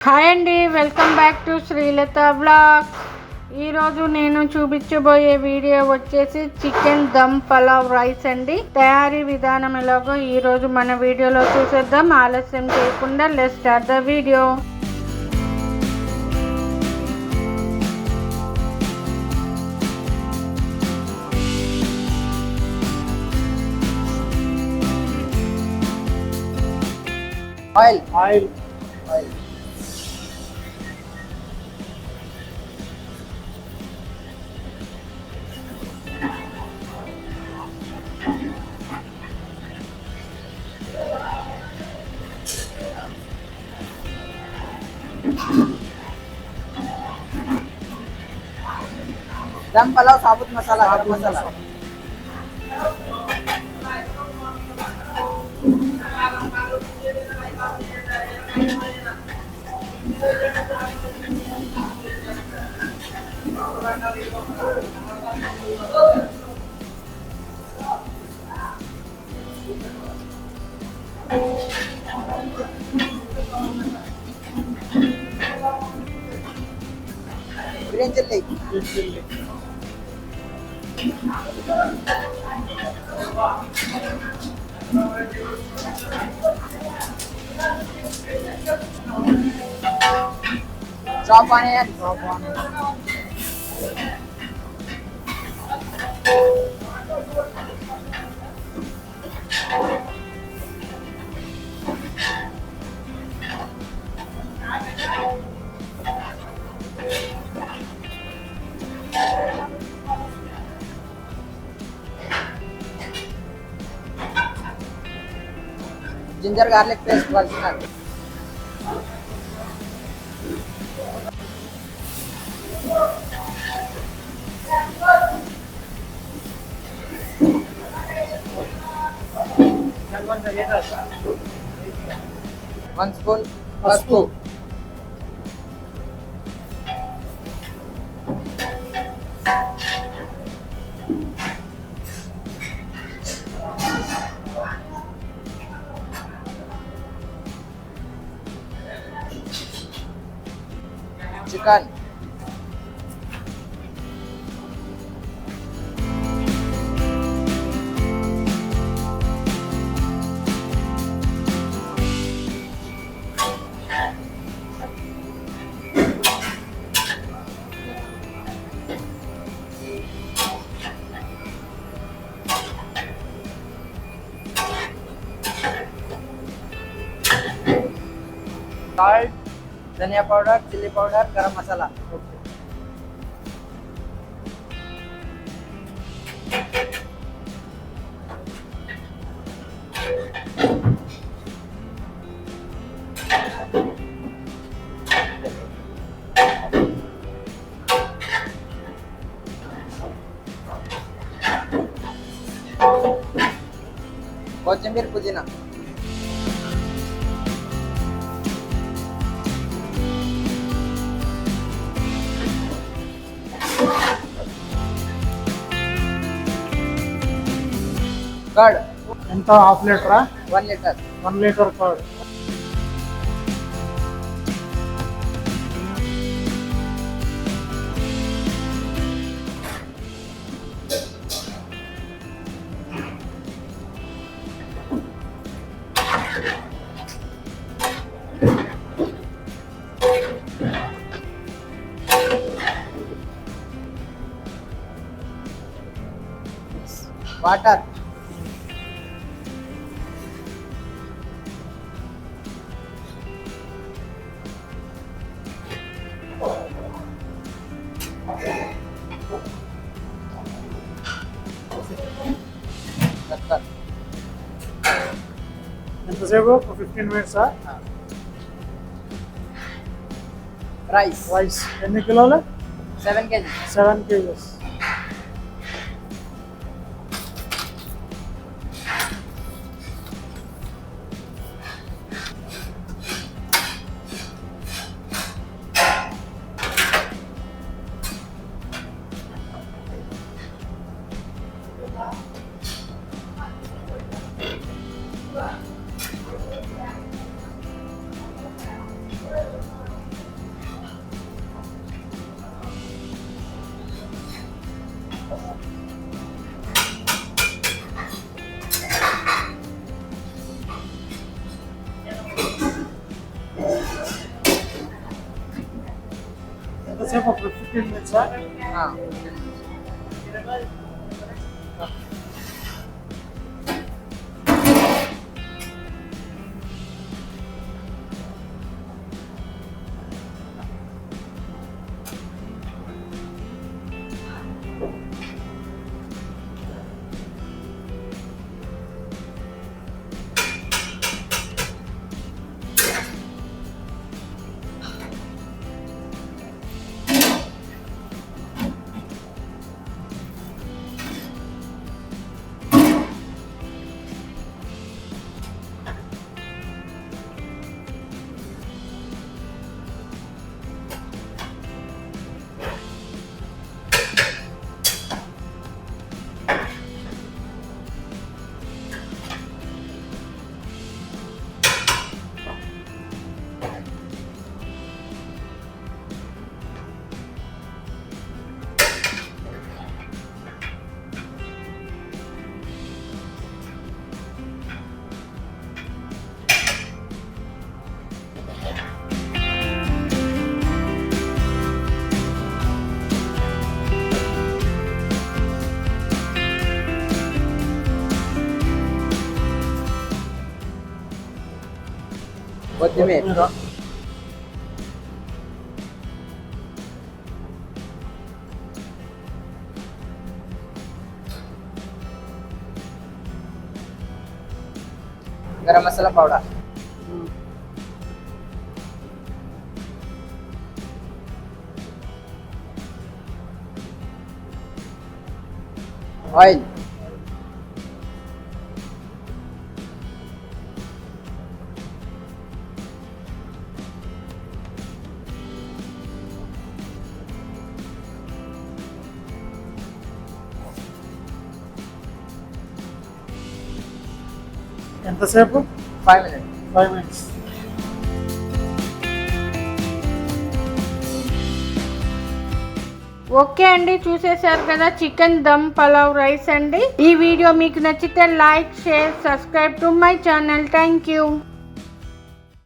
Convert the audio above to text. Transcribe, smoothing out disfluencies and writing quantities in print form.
Hi అండి, welcome back to శ్రీలతావ్లాగ్స్. ఈరోజు నేను చూపించబోయే వీడియో వచ్చేసి చికెన్ దమ్ పలావ్ రైస్ అండి. తయారీ విధానం ఎలాగో ఈరోజు మన వీడియోలో చూసేద్దాం. ఆలస్యం చేయకుండా let's start the video. Oil dum pulao sabut masala garam masala green chilli chop onion ginger garlic paste original one spoon pasupu chicken salt dhania powder chilli powder garam masala kothimbir pudina curd ఎంత హాఫ్ లీటరా 1 లీటర్ 1 లీటర్ కర్డ్ వాటర్ ఎంతసేపు 15 మినిట్సా రైస్ రైస్ ఎన్ని కిలోలు 7 kg 7 kgs ఎంతసేపు ఒక 15 మినిట్సా? 15 minutes. కొత్తిమీర, garam masala powder, oil, ఎంతసేపు? 5 minutes. 5 minutes. Okay అండి, చూసేశారు కదా చికెన్ దమ్ పలావ్ రైస్ అండి. ఈ వీడియో మీకు నచ్చితే like, share, subscribe to my channel. Thank you.